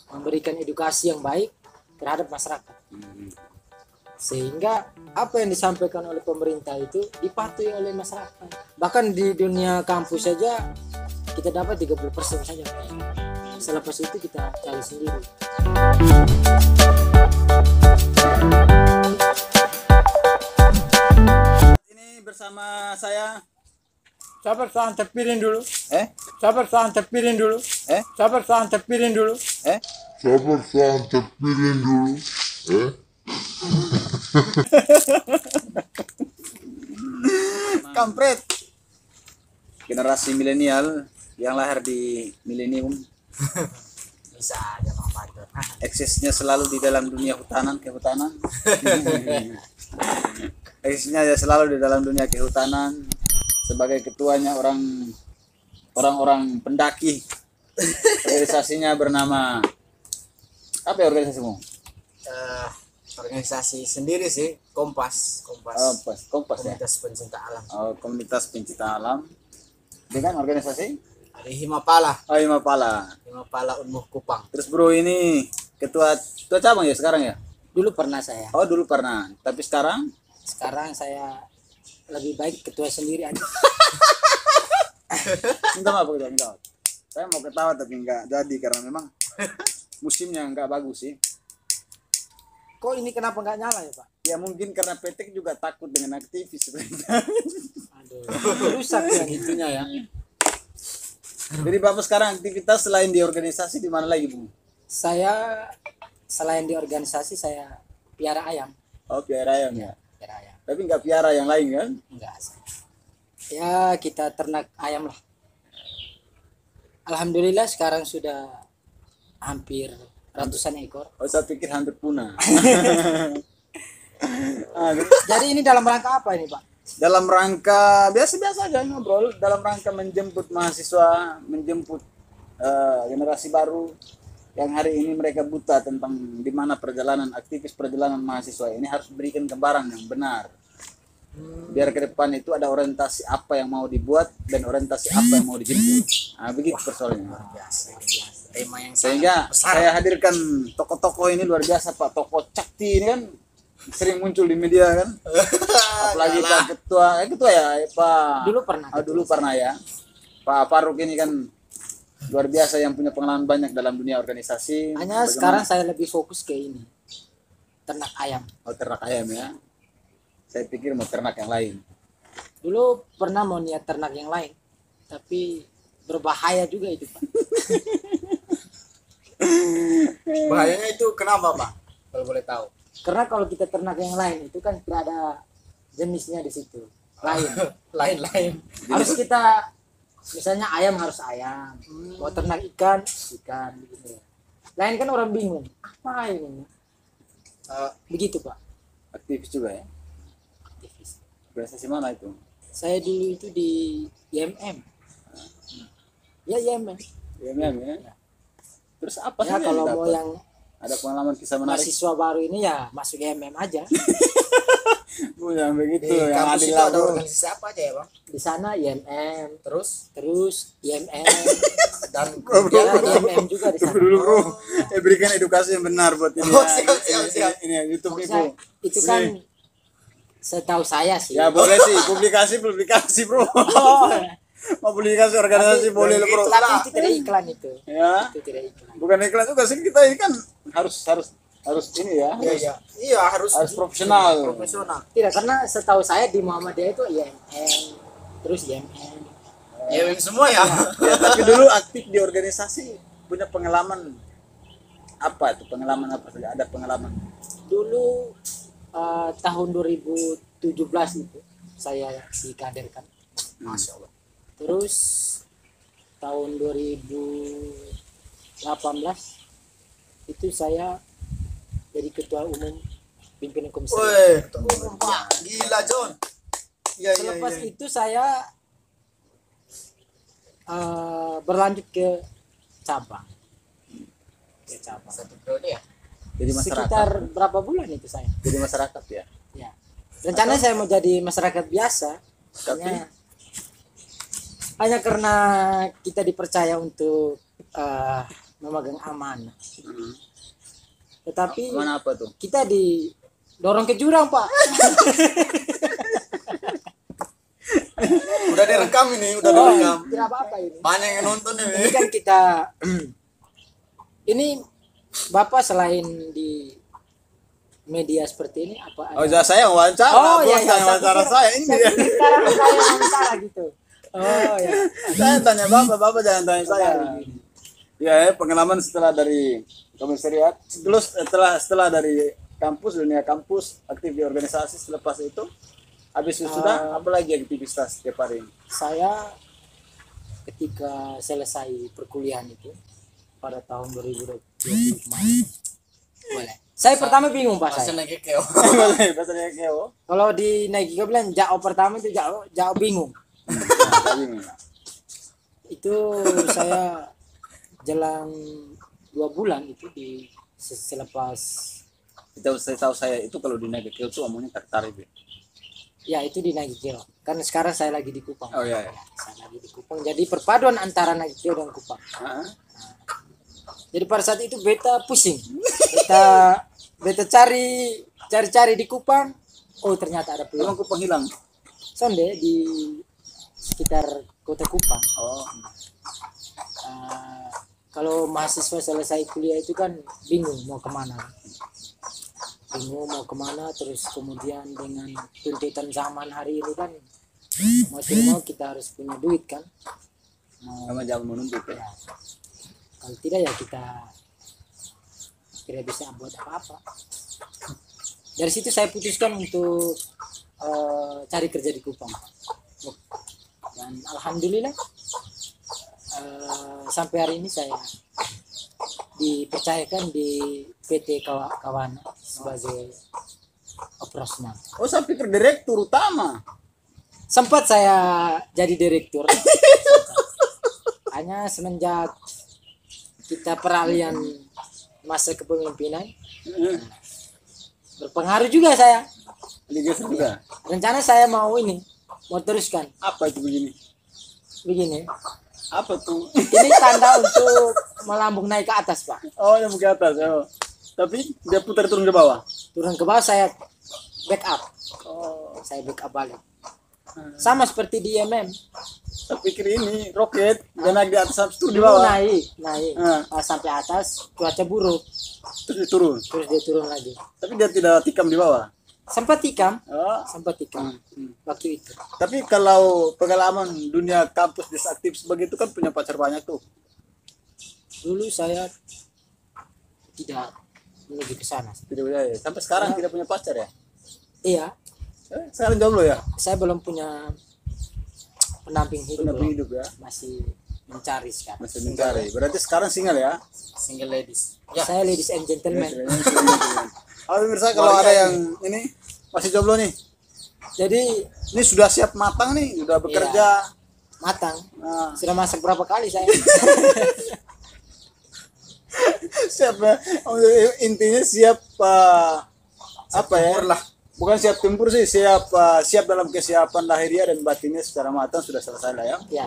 memberikan edukasi yang baik terhadap masyarakat. Sehingga apa yang disampaikan oleh pemerintah itu dipatuhi oleh masyarakat. Bahkan di dunia kampus saja kita dapat 30% saja. Selepas itu kita cari sendiri. Ini bersama saya. Sabar santai piring dulu. Sabar santai piring dulu. Sabar santai piring dulu. Sabar santai piring dulu. Kampret. Generasi milenial yang lahir di milenium. Bisa aja Bang Pantur. Eksisnya selalu di dalam dunia kehutanan. Eksisnya ya selalu di dalam dunia kehutanan. Sebagai ketuanya orang-orang pendaki. Organisasinya bernama apa ya organisasimu? Organisasi sendiri sih, Kompas Kompas ya. Komunitas Pencinta Alam. Oh, komunitas pencinta alam. Dengan organisasi? Ada Himapala Himapala Unmuh Kupang. Terus bro ini ketua cabang ya sekarang ya? Dulu pernah saya. Oh dulu pernah. Tapi sekarang Saya lebih baik ketua sendiri aja. minta maaf. Saya mau ketawa tapi nggak jadi karena memang musimnya nggak bagus sih. Kok ini kenapa nggak nyala ya Pak? Ya mungkin karena PT juga takut dengan aktivis sebenarnya. Aduh, rusak ya itunya ya. Jadi Bapak sekarang aktivitas selain di organisasi di mana lagi Bu? Saya selain di organisasi saya piara ayam. Oh piara ayam ya. Piara ayam. Tapi nggak piara yang lain kan? Enggak. Ya kita ternak ayam lah. Alhamdulillah sekarang sudah hampir ratusan ekor. Oh saya pikir hampir punah. Jadi ini dalam rangka apa ini Pak? Dalam rangka biasa-biasa aja ngobrol, dalam rangka menjemput mahasiswa, menjemput generasi baru yang hari ini mereka buta tentang di mana aktivis perjalanan mahasiswa ini harus berikan gambaran yang benar. Biar ke depan itu ada orientasi apa yang mau dibuat dan orientasi apa yang mau dijemput. Nah, begitu persoalannya. Biasa. Tema yang Sehingga saya hadirkan tokoh-tokoh ini luar biasa Pak. Tokoh Cakti ini kan sering muncul di media kan. Apalagi Pak ketua ya Pak. Dulu pernah ya. Pak Faruk ini kan luar biasa yang punya pengalaman banyak dalam dunia organisasi. Hanya sekarang saya lebih fokus ke ini. Ternak ayam. Oh ternak ayam ya. Saya pikir mau ternak yang lain. Dulu pernah mau niat ternak yang lain. Tapi berbahaya juga itu Pak. Bahayanya itu kenapa Pak? Kalau boleh tahu. Karena kalau kita ternak yang lain itu kan tidak ada jenisnya di situ. Lain. Harus kita misalnya ayam harus ayam. Mau ternak ikan gitu. Lain kan orang bingung. Apa ini? Begitu Pak. Aktivis juga ya. Aktivis. Organisasi mana itu? Saya dulu itu di IMM. Ya IMM. Ya. Terus apa Ya sih kalau yang mau dapat? yang Ada pengalaman kisah menarik? mahasiswa baru ini ya masuk IMM aja. Bu yang begitu Di yang kampus adil itu lah ada Bu. organisasi apa aja ya Bang? Di sana IMM, Terus IMM dan ya, IMM juga di sana. Tunggu dulu bro, berikan edukasi yang benar buat ini. Oh, ya. siap. Ini ya, YouTube nih Maksudnya, bro. itu kan Ini. setahu saya sih. Ya boleh sih, publikasi bro. Mau publikasi organisasi boleh lah bro. Tapi itu tidak iklan itu. Ya, Itu tidak iklan. bukan iklan juga sih, kita ini kan harus ini ya. Iya harus Profesional. Tidak, karena setahu saya di Muhammadiyah itu IMM, terus IMM. Ya semua ya. Ya, tapi dulu aktif di organisasi, punya pengalaman apa tuh? Pengalaman apa saja? Ada pengalaman? Dulu tahun 2017 itu saya dikaderkan. Masya Allah. Terus tahun 2018 itu saya jadi ketua umum pimpinan komisi. Woi, Pak, gila John. Iya. Selepas itu saya berlanjut ke cabang. Satu periode ya. Jadi masyarakat. Sekitar berapa bulan itu saya? Jadi masyarakat ya. Ya. Rencananya saya mau jadi masyarakat biasa. Hanya karena kita dipercaya untuk memegang amanah. Hmm. Tetapi Mana apa tuh? kita didorong ke jurang, Pak. Udah direkam ini, udah direkam. Tidak apa-apa ini. Banyak yang nonton Ini ini. kan kita ini Bapak selain di media seperti ini apa Oh, ada? saya wawancara, Oh, iya, bos, iya. yang wawancara saya ini. Saya pikir sekarang saya wawancara gitu. Oh ya. Saya tanya bapak jangan tanya saya. Ya, pengalaman setelah dari komisariat, terus setelah dari dunia kampus, aktif di organisasi. Selepas itu, habis sudah, apalagi aktivitas setiap hari? Saya ketika selesai perkuliahan itu pada tahun 2020 kemarin. Boleh. Saya pertama bingung Pak Masih saya. lagi keo. Boleh, bahasanya keo. Kalau di Nike bilang jauh pertama itu jauh bingung. Itu saya jelang 2 bulan itu di selepas Saya tahu saya itu kalau di naik keo itu omongnya tarik. ya itu di Nike Kio. Kan sekarang saya lagi di Kupang. Oh iya. Ya, saya lagi di Kupang. Jadi perpaduan antara Nike Kio dan Kupang. Hah? Jadi pada saat itu beta pusing. Beta cari di Kupang. Oh ternyata ada Emang peluang. aku penghilang. Sonde di sekitar kota Kupang. Oh. Kalau mahasiswa selesai kuliah itu kan bingung mau kemana. Bingung mau kemana, terus kemudian dengan tuntutan zaman hari ini kan mau tidak mau kita harus punya duit kan. Sama jangan menuntut ya. Kalau tidak ya kita tidak bisa buat apa-apa. Dari situ saya putuskan untuk cari kerja di Kupang. Dan alhamdulillah sampai hari ini saya dipercayakan di PT Kawana sebagai operasional. Oh, sampai ke direktur utama. Sempat saya jadi direktur. Hanya semenjak kita peralihan masa kepemimpinan berpengaruh juga saya. Digeser juga. Rencana saya mau teruskan Apa itu begini. Apa tuh? Ini tanda untuk melambung naik ke atas, Pak. Oh, yang ke atas. Oh. Tapi dia putar turun ke bawah. Turun ke bawah saya backup. Oh. Saya backup balik. Sama seperti di IMM. Saya pikir ini roket, dia naik di atas habis itu di bawah. Naik. Ah. Sampai atas, cuaca buruk. Terus dia turun. Terus dia turun lagi. Tapi dia tidak tikam di bawah. Sempat tikam Oh. waktu itu. Tapi kalau pengalaman dunia kampus desa aktif sebagai itu kan punya pacar banyak tuh. Dulu saya tidak menuju ke sana. Tidak punya ya. Sampai sekarang tidak punya pacar ya. Iya, Sekarang jomblo ya. saya belum punya pendamping hidup. Pendamping belum. hidup ya. Masih mencari sekarang. Masih mencari. Berarti sekarang single ya. Single ladies. Saya ladies and gentlemen. Halo pemirsa, kalau ada yang ini masih jomblo nih, Jadi ini sudah siap matang nih, sudah bekerja. matang. Nah, Sudah masak berapa kali saya? siap ya. Intinya siap apa ya? Lah. Bukan siap tempur sih, siap dalam kesiapan lahiriah dan batinnya secara matang sudah selesai lah ya. Ya.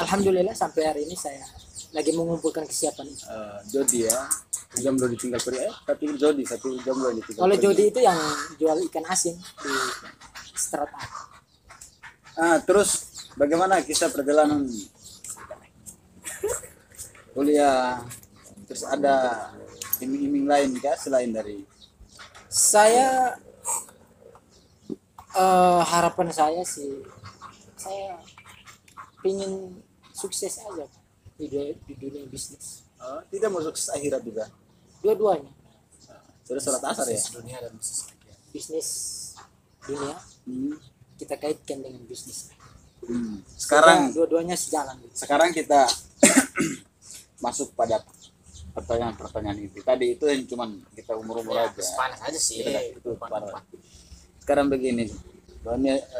Alhamdulillah sampai hari ini saya lagi mengumpulkan kesiapan itu. Jody ya, jomblo ditinggal pria. Tapi Jody satu jomblo yang ditinggal. Kalau pria. Jody itu yang jual ikan asin di Strat A. Terus bagaimana kisah perjalanan kuliah? Terus ada iming-iming lain kah selain dari Saya harapan saya sih, saya ingin sukses aja di dunia bisnis. tidak mau sukses akhirat juga? Dua-duanya, Sudah sholat asar ya? Dunia dan bisnis. bisnis dunia Hmm. kita kaitkan dengan bisnis. Sekarang Dua-duanya sejalan. sekarang kita masuk pada pertanyaan inti. Tadi itu yang cuman kita umur-umur aja. Panas aja sih. Itu parah. Sekarang begini,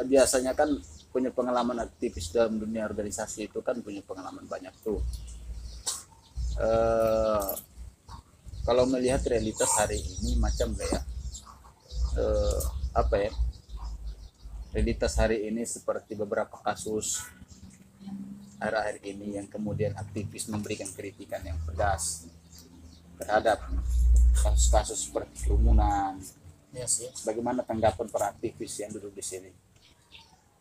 biasanya kan punya pengalaman aktivis dalam dunia organisasi itu kan punya pengalaman banyak tuh. Kalau melihat realitas hari ini macam kayak apa ya? Realitas hari ini seperti beberapa kasus akhir-akhir ini yang kemudian aktivis memberikan kritikan yang pedas terhadap kasus-kasus seperti kerumunan. Iya sih. Bagaimana tanggapan para aktivis yang duduk di sini?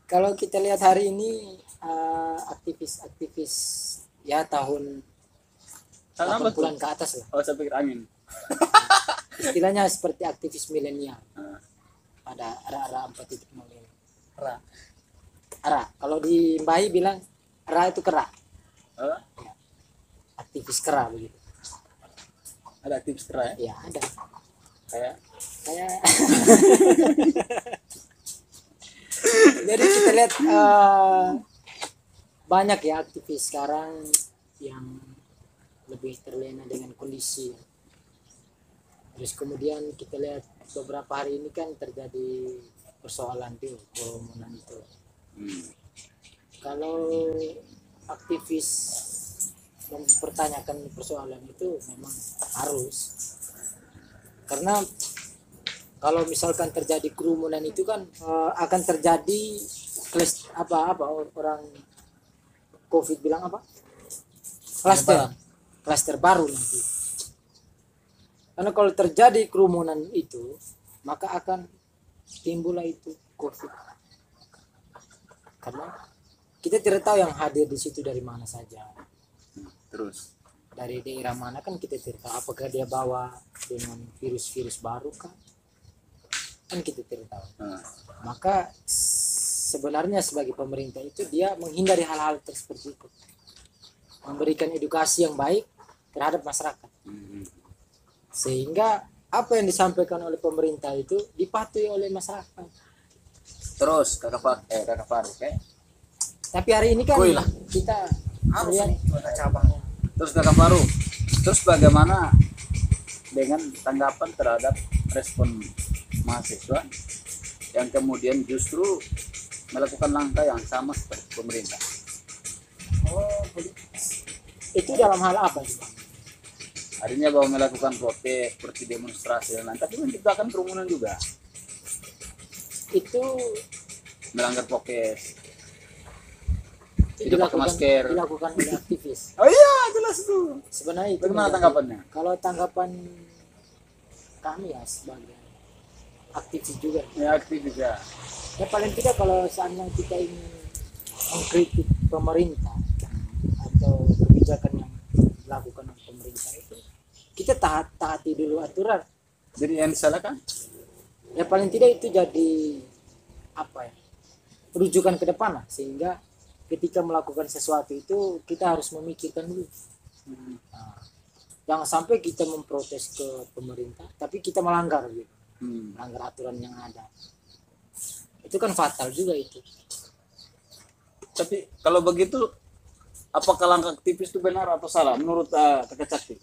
Kalau kita lihat hari ini aktivis-aktivis ya tahun Tahun apa 80-an tuh? ke atas lah. Oh, saya pikir angin. Istilahnya seperti aktivis milenial Ah, pada era-era 4.0 ini. Ra. Era, kalau di Mbahi bilang era itu kera, oh, aktivis kera begitu. ada aktivis kera ya? Ya ada. Kayak Kayak jadi kita lihat banyak ya aktivis sekarang yang lebih terlena dengan kondisi. Terus kemudian kita lihat beberapa hari ini kan terjadi persoalan tuh kerumunan itu. Kalau aktivis mempertanyakan persoalan itu memang harus, karena kalau misalkan terjadi kerumunan itu kan akan terjadi orang COVID bilang apa? Klaster baru nanti. Karena kalau terjadi kerumunan itu, maka akan timbullah itu COVID. Karena kita tidak tahu yang hadir di situ dari mana saja. terus Dari daerah mana kan kita tidak tahu. Apakah dia bawa dengan virus-virus baru kan? Kan kita tidak tahu. Maka sebenarnya sebagai pemerintah itu dia menghindari hal-hal seperti itu. Memberikan edukasi yang baik terhadap masyarakat. Sehingga apa yang disampaikan oleh pemerintah itu dipatuhi oleh masyarakat. terus kakak Faruk Tapi hari ini kan Kuy lah. kita Harus melihat nih ada cabang. terus kakak Faruk, terus bagaimana dengan tanggapan terhadap respon mahasiswa yang kemudian justru melakukan langkah yang sama seperti pemerintah? itu dalam hal apa juga? Artinya bahwa melakukan protes seperti demonstrasi dan lain, tapi menciptakan kerumunan juga, Itu melanggar prokes, tidak pakai masker. dilakukan oleh aktivis. Oh iya, jelas tuh. Sebenarnya itu Bagaimana menjadi- tanggapannya? Kalau tanggapan kami ya sebagai aktivis juga. Ya aktivis ya. Ya paling tidak kalau seandainya kita ingin mengkritik pemerintah atau kebijakan yang dilakukan oleh pemerintah itu, kita taati dulu aturan. Jadi yang disalahkan? Ya paling tidak itu jadi apa ya, rujukan ke depan lah, sehingga ketika melakukan sesuatu itu kita harus memikirkan dulu. Nah, jangan sampai kita memprotes ke pemerintah tapi kita melanggar gitu, melanggar aturan yang ada. Itu kan fatal juga itu. Tapi kalau begitu, apakah langkah aktivis itu benar atau salah menurut kakak Cakti?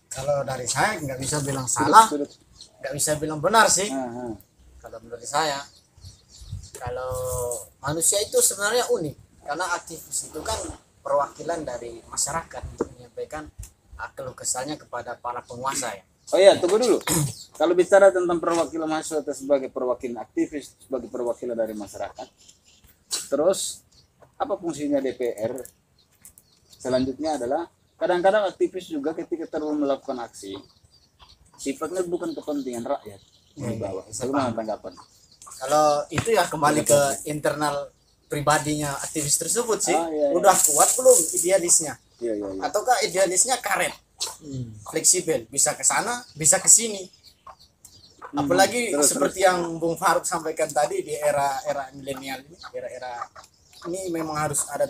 Kalau dari saya nggak bisa bilang salah, Sudut- nggak bisa bilang benar sih. Ah, ah. Kalau menurut saya, kalau manusia itu sebenarnya unik, karena aktivis itu kan perwakilan dari masyarakat untuk menyampaikan keluh kesahnya kepada para penguasa ya. Oh iya, tunggu dulu. Kalau bicara tentang perwakilan mahasiswa atau sebagai perwakilan aktivis, sebagai perwakilan dari masyarakat, terus apa fungsinya DPR? Selanjutnya adalah kadang-kadang aktivis juga ketika terlalu melakukan aksi, sifatnya bukan kepentingan rakyat di bawah. Bagaimana tanggapan? Kalau itu ya kembali ke internal pribadinya aktivis tersebut sih. Iya. Udah kuat belum idealisnya? Iya, iya, iya. Ataukah idealisnya karet, fleksibel, bisa ke sana, bisa ke sini. Apalagi terus, seperti yang Bung Faruk sampaikan tadi di era milenial ini, era ini memang harus ada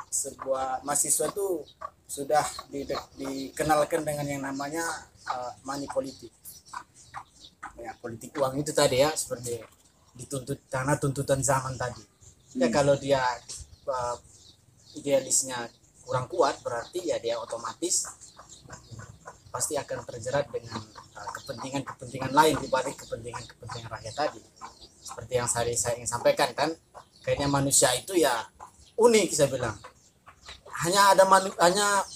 sebuah mahasiswa itu sudah dikenalkan dengan yang namanya money politik. Ya, politik uang itu tadi ya, seperti dituntut karena tuntutan zaman tadi. Ya kalau dia idealisnya kurang kuat, berarti ya dia otomatis pasti akan terjerat dengan kepentingan-kepentingan lain dibalik kepentingan rakyat tadi. Seperti yang saya ingin sampaikan kan, kayaknya manusia itu ya unik, saya bilang. Hanya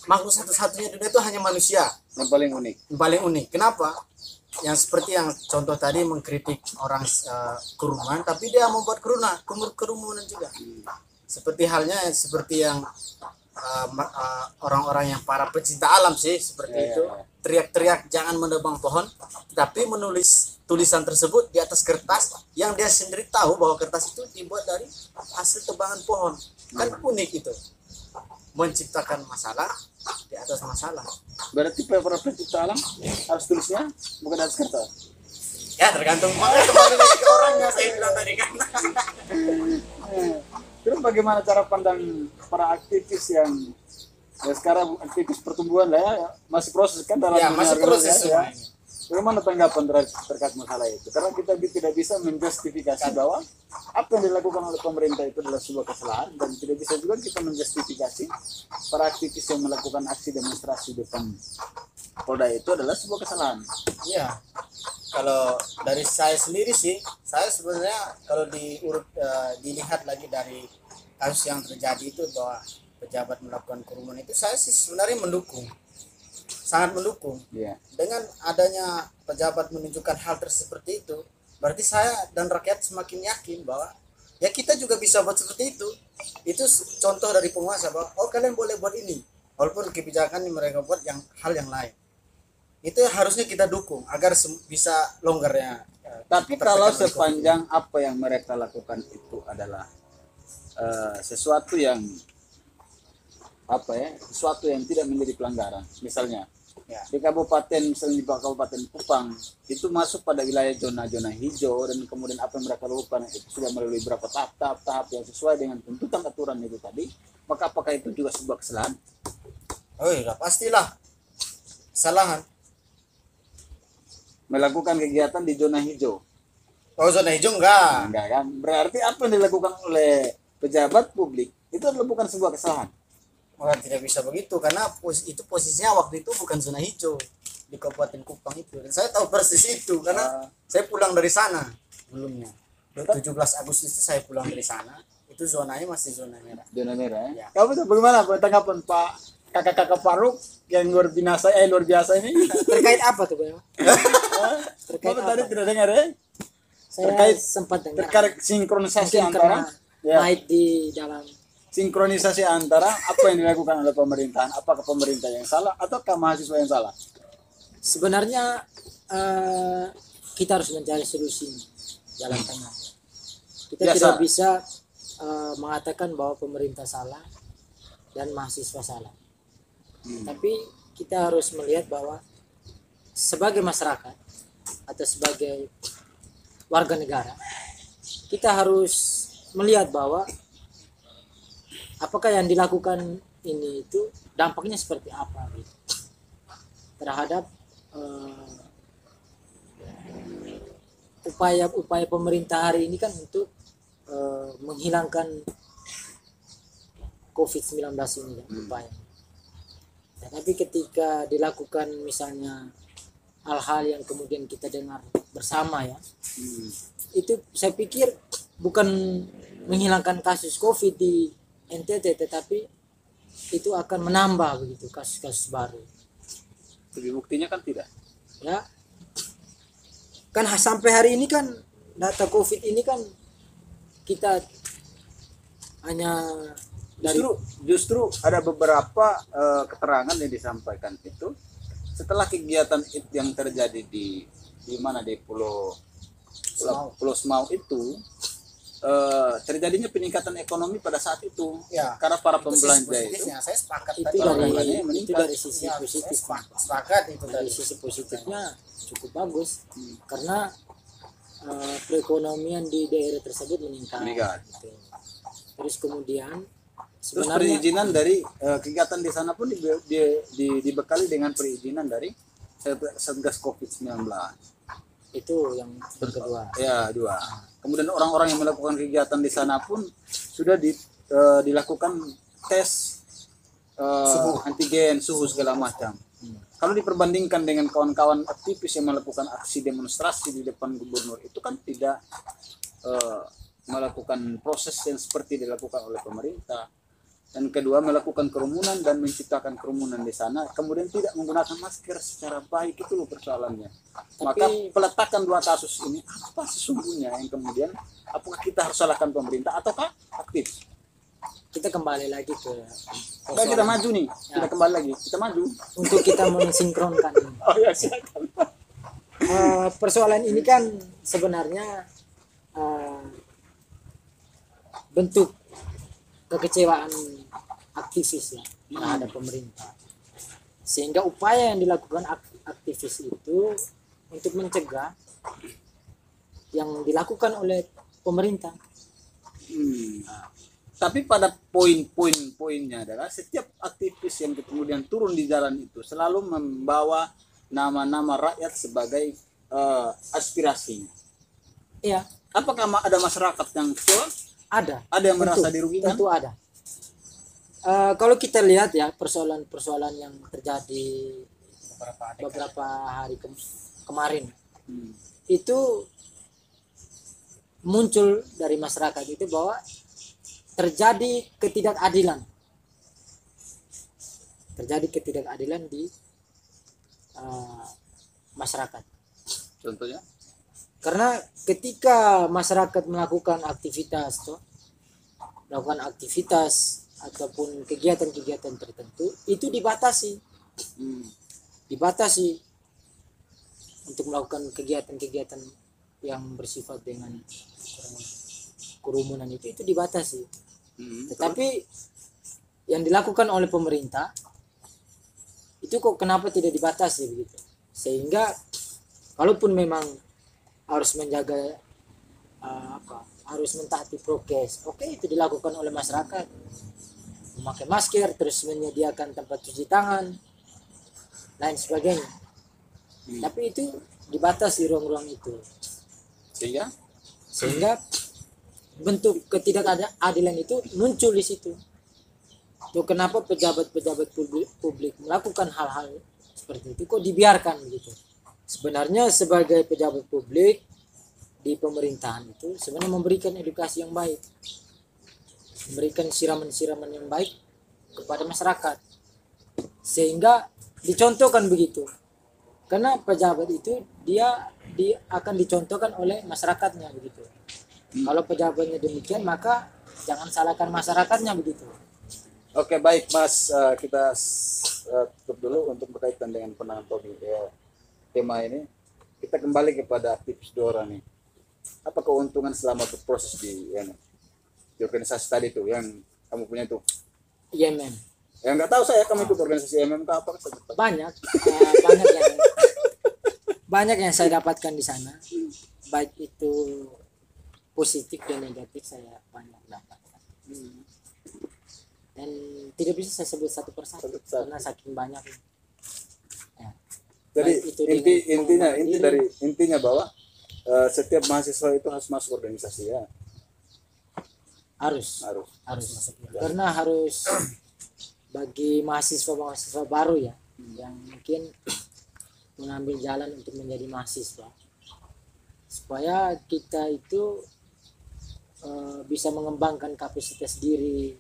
makhluk satu-satunya di dunia itu hanya manusia Yang paling unik. yang paling unik. Kenapa? Yang seperti yang contoh tadi mengkritik orang kerumunan, tapi dia membuat kerumunan juga. seperti halnya seperti yang orang-orang yang para pecinta alam sih seperti Ya, itu, ya, ya. teriak-teriak jangan menebang pohon, tapi menulis tulisan tersebut di atas kertas yang dia sendiri tahu bahwa kertas itu dibuat dari hasil tebangan pohon. Kan unik itu, menciptakan masalah di atas masalah. Berarti para pencipta alam harus tulisnya bukan atas kertas. Ya tergantung, makanya kembali lagi ke orangnya, saya bilang tadi kan. Terus bagaimana cara pandang para aktivis yang ya sekarang aktivis pertumbuhan lah ya, masih proses kan dalam Ya dunia masih proses organisasi semua ya. ini. Bagaimana tanggapan terkait masalah itu? Karena kita tidak bisa menjustifikasi bahwa apa yang dilakukan oleh pemerintah itu adalah sebuah kesalahan, dan tidak bisa juga kita menjustifikasi para aktivis yang melakukan aksi demonstrasi depan Polda itu adalah sebuah kesalahan. Iya. Kalau dari saya sendiri sih, saya sebenarnya kalau dilihat lagi dari kasus yang terjadi itu bahwa pejabat melakukan kerumunan itu, saya sih sebenarnya mendukung, sangat mendukung. Iya. Dengan adanya pejabat menunjukkan hal seperti itu, berarti saya dan rakyat semakin yakin bahwa ya kita juga bisa buat seperti itu. Itu contoh dari penguasa bahwa oh kalian boleh buat ini, walaupun kebijakan yang mereka buat yang hal yang lain. Itu harusnya kita dukung agar bisa longgarnya. Tapi kalau sepanjang apa yang mereka lakukan itu adalah sesuatu yang sesuatu yang tidak menjadi pelanggaran, misalnya Ya. di kabupaten, misalnya di Kabupaten Kupang itu masuk pada wilayah zona hijau, dan kemudian apa yang mereka lakukan itu sudah melalui beberapa tahap yang sesuai dengan tuntutan aturan itu tadi, maka apakah itu juga sebuah kesalahan? Oh iya pastilah kesalahan. Melakukan kegiatan di zona hijau, Oh zona hijau enggak. enggak kan? Berarti apa yang dilakukan oleh pejabat publik itu adalah bukan sebuah kesalahan. Maka tidak bisa begitu karena itu posisinya waktu itu bukan zona hijau di Kabupaten Kupang itu, dan saya tahu persis itu karena saya pulang dari sana sebelumnya. 17 Agustus itu saya pulang dari sana, itu zonanya masih zona merah. Zona merah Ya. ya. Kamu bagaimana tanggapan Pak kakak-kakak Faruk yang luar biasa ini? Terkait apa tuh, Bang? Terkait Kamu tadi apa? tidak dengar ya? Saya Terkait- sempat dengar. Terkait sinkronisasi Mungkin antara karena naik di dalam. sinkronisasi antara apa yang dilakukan oleh pemerintahan, apakah pemerintah yang salah ataukah mahasiswa yang salah? Sebenarnya kita harus mencari solusi jalan tengah. Kita Biasa. tidak bisa mengatakan bahwa pemerintah salah dan mahasiswa salah. Tapi kita harus melihat bahwa sebagai masyarakat atau sebagai warga negara, kita harus melihat bahwa apakah yang dilakukan ini itu dampaknya seperti apa gitu, terhadap upaya pemerintah hari ini kan untuk menghilangkan COVID-19 ini kan upaya. Nah, tapi ketika dilakukan misalnya hal-hal yang kemudian kita dengar bersama ya, itu saya pikir bukan menghilangkan kasus COVID di NTT, tetapi itu akan menambah begitu kasus-kasus baru. Tapi buktinya kan tidak. Ya, kan sampai hari ini kan data COVID ini kan kita hanya dari Justru ada beberapa keterangan yang disampaikan itu setelah kegiatan itu yang terjadi di mana di Pulau Semau itu, terjadinya peningkatan ekonomi pada saat itu. Ya, karena para itu sisi pembelanja itu positifnya, saya sepakat itu tadi. dari meningkat. itu dari sisi Ya, positif. saya sepakat itu Dari tadi. sisi positifnya cukup bagus karena perekonomian di daerah tersebut meningkat. Gitu. Terus kemudian Terus sebenarnya perizinan dari kegiatan di sana pun dibekali dengan perizinan dari Satgas COVID-19. itu yang kedua. Ya, dua. Kemudian orang-orang yang melakukan kegiatan di sana pun sudah dilakukan tes antigen, suhu segala macam. Kalau diperbandingkan dengan kawan-kawan aktivis yang melakukan aksi demonstrasi di depan gubernur, itu kan tidak melakukan proses yang seperti dilakukan oleh pemerintah. Dan kedua, melakukan kerumunan dan menciptakan kerumunan di sana, kemudian tidak menggunakan masker secara baik, itu loh persoalannya. Maka peletakan dua kasus ini apa sesungguhnya yang kemudian, apakah kita harus salahkan pemerintah ataukah aktif? kita kembali lagi ke Baik, kita maju nih. Ya. Kita kembali lagi. Kita maju. untuk kita mensinkronkan ini. Oh ya, silakan. Persoalan ini kan sebenarnya bentuk kekecewaan aktivis ya terhadap pemerintah, sehingga upaya yang dilakukan aktivis itu untuk mencegah yang dilakukan oleh pemerintah. Tapi pada poin-poinnya adalah setiap aktivis yang kemudian turun di jalan itu selalu membawa nama-nama rakyat sebagai aspirasinya. Iya, Apakah ada masyarakat yang kecewa? ada. Ada yang merasa dirugikan? Tentu ada. Kalau kita lihat ya persoalan-persoalan yang terjadi beberapa hari kemarin itu muncul dari masyarakat itu bahwa terjadi ketidakadilan di masyarakat. Contohnya? Karena ketika masyarakat melakukan aktivitas ataupun kegiatan-kegiatan tertentu itu dibatasi untuk melakukan kegiatan-kegiatan yang bersifat dengan kerumunan itu dibatasi. Tetapi yang dilakukan oleh pemerintah itu kok kenapa tidak dibatasi begitu? Sehingga kalaupun memang harus menjaga harus mentaati prokes, oke, itu dilakukan oleh masyarakat, memakai masker, terus menyediakan tempat cuci tangan, lain sebagainya. Tapi itu dibatasi ruang-ruang itu, sehingga bentuk ketidakadilan itu muncul di situ. Tuh kenapa pejabat-pejabat publik melakukan hal-hal seperti itu kok dibiarkan begitu? Sebenarnya sebagai pejabat publik di pemerintahan itu sebenarnya memberikan edukasi yang baik, memberikan siraman-siraman yang baik kepada masyarakat, sehingga dicontohkan begitu. Karena pejabat itu dia akan dicontohkan oleh masyarakatnya begitu. Kalau pejabatnya demikian maka jangan salahkan masyarakatnya begitu. Oke, baik Mas, kita tutup dulu untuk berkaitan dengan penanganan tema ini. Kita kembali kepada aktivis Dora nih. Apa keuntungan selama berproses di organisasi tadi tuh yang kamu punya tuh? IMM. Yang nggak tahu saya, kamu ikut organisasi IMM itu apa? Banyak yang saya dapatkan di sana, baik itu positif dan negatif saya banyak dapatkan. Dan tidak bisa saya sebut satu persatu karena saking banyak. Ya. Jadi intinya bahwa setiap mahasiswa itu harus masuk organisasi ya. Harus masuk. Karena harus bagi mahasiswa baru ya yang mungkin mengambil jalan untuk menjadi mahasiswa, supaya kita itu bisa mengembangkan kapasitas diri,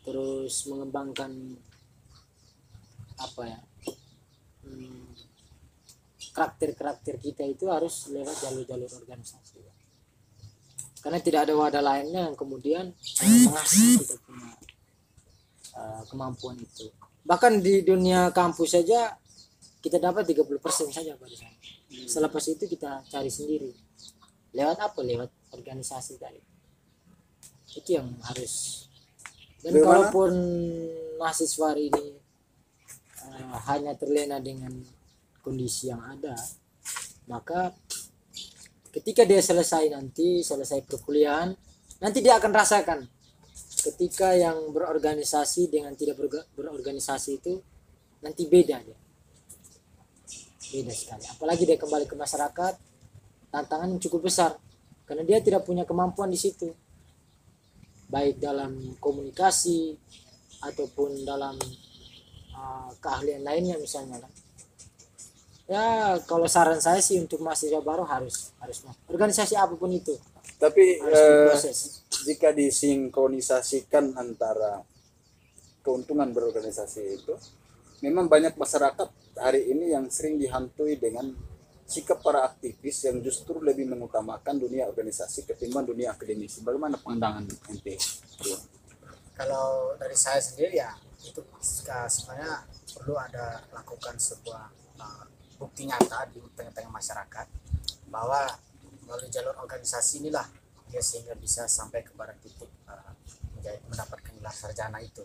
terus mengembangkan karakter kita itu harus lewat jalur-jalur organisasi, karena tidak ada wadah lainnya yang kemudian mengasah kita punya kemampuan itu. Bahkan di dunia kampus saja kita dapat 30% saja pada sana. Selepas itu kita cari sendiri. Lewat organisasi tadi. Itu yang harus. Dan kalaupun mahasiswa hari ini hanya terlena dengan kondisi yang ada, maka ketika dia selesai perkuliahan, nanti dia akan rasakan ketika yang berorganisasi dengan tidak berorganisasi itu nanti beda sekali. Apalagi dia kembali ke masyarakat, tantangan yang cukup besar karena dia tidak punya kemampuan di situ, baik dalam komunikasi ataupun dalam keahlian lainnya misalnya. Ya kalau saran saya sih untuk mahasiswa baru harus organisasi apapun itu. Tapi jika disinkronisasikan antara keuntungan berorganisasi itu, memang banyak masyarakat hari ini yang sering dihantui dengan sikap para aktivis yang justru lebih mengutamakan dunia organisasi ketimbang dunia akademisi. Bagaimana pandangan ente? kalau dari saya sendiri ya itu sebenarnya perlu ada lakukan sebuah bukti nyata di tengah-tengah masyarakat bahwa melalui jalur organisasi inilah dia sehingga bisa sampai kepada titik mendapatkan gelar sarjana itu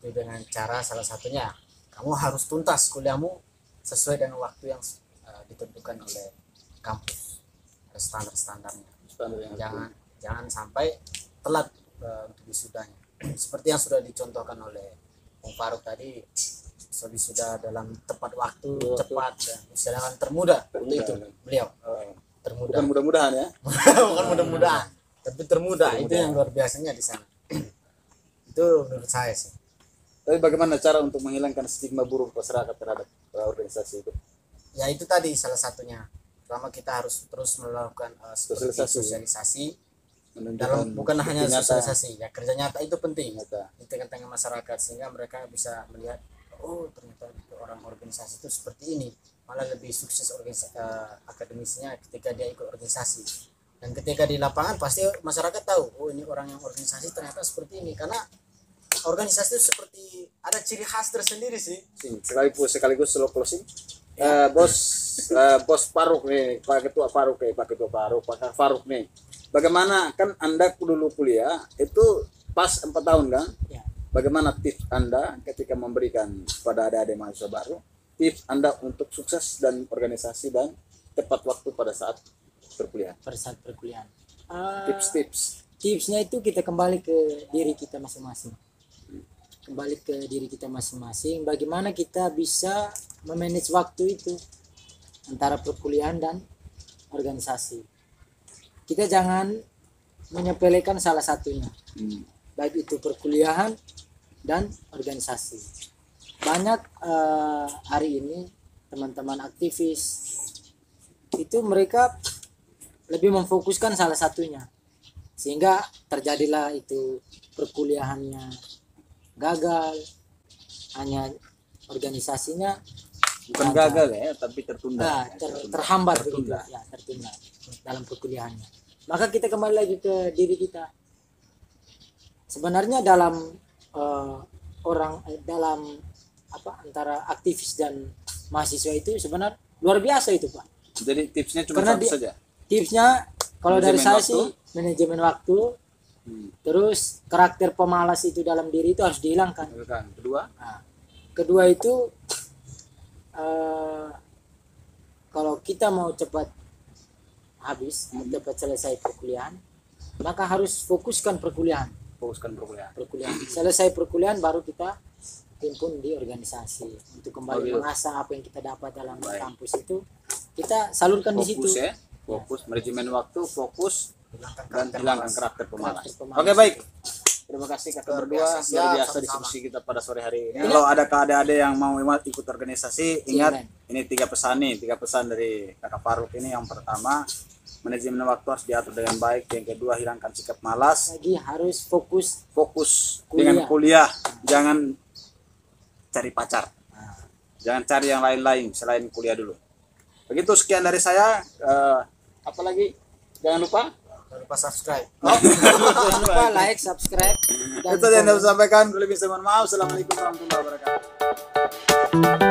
dengan cara salah satunya kamu harus tuntas kuliahmu sesuai dengan waktu yang ditentukan oleh kampus, ada standar-standarnya. Jangan sampai telat untuk wisudanya. Seperti yang sudah dicontohkan oleh Bung Faruk tadi, wisuda dalam tepat waktu, cepat dan sedangkan termuda itu beliau termuda. Bukan mudah-mudahan ya. Bukan mudah-mudahan, tapi termuda itu yang luar biasanya di sana. Itu menurut saya sih. Tapi bagaimana cara untuk menghilangkan stigma buruk masyarakat terhadap organisasi itu? Ya itu tadi salah satunya. Pertama kita harus terus melakukan sosialisasi dalam bukan hanya sosialisasi ya, kerja nyata itu penting di tengah-tengah masyarakat sehingga mereka bisa melihat oh ternyata orang organisasi itu seperti ini, malah lebih sukses akademisnya ketika dia ikut organisasi. Dan ketika di lapangan pasti masyarakat tahu oh ini orang yang organisasi ternyata seperti ini, karena organisasi itu seperti ada ciri khas tersendiri sih. Sekaligus slow closing. Bos Faruk nih, Pak Ketua Faruk nih. Bagaimana kan Anda dulu kuliah itu pas 4 tahun kan? Ya. Bagaimana tips Anda ketika memberikan kepada adik-adik mahasiswa baru tips Anda untuk sukses dan organisasi dan tepat waktu pada saat perkuliahan? Pada saat perkuliahan. Tipsnya itu kita kembali ke diri kita masing-masing. Kembali ke diri kita masing-masing. Bagaimana kita bisa memanage waktu itu antara perkuliahan dan organisasi. Kita jangan menyepelekan salah satunya. Baik itu perkuliahan dan organisasi. Banyak hari ini teman-teman aktivis itu mereka lebih memfokuskan salah satunya, sehingga terjadilah itu perkuliahannya gagal, hanya organisasinya bukan gagal ya, tapi tertunda. Terhambat begitu ya, tertunda dalam perkuliahannya. Maka kita kembali lagi ke diri kita. Sebenarnya dalam antara aktivis dan mahasiswa itu sebenarnya luar biasa itu Pak. Jadi tipsnya cuma satu saja. Tipsnya kalau dari saya waktu. sih manajemen waktu. Terus karakter pemalas itu dalam diri itu harus dihilangkan. Kedua itu kalau kita mau cepat habis, cepat selesai perkuliahan, maka harus fokuskan perkuliahan. Selesai perkuliahan baru kita himpun di organisasi untuk kembali mengasah apa yang kita dapat dalam kampus itu, kita salurkan di situ. Fokus manajemen waktu, fokus dan hilangkan karakter pemalas. Pemalas. Oke, baik. Terima kasih kakak berdua, luar biasa diskusi kita pada sore hari ini. Kalau ada adik-adik yang mau ikut organisasi, ingat ini 3 pesan dari kakak Faruk ini. Yang pertama, manajemen waktu harus diatur dengan baik. Yang kedua, hilangkan sikap malas. Lagi harus fokus dengan kuliah. Jangan cari pacar. Jangan cari yang lain-lain selain kuliah dulu. Begitu, sekian dari saya. Apalagi jangan lupa subscribe. Jangan lupa like, subscribe. Itu yang saya sampaikan. Lebih mohon maaf. Assalamualaikum warahmatullahi wabarakatuh.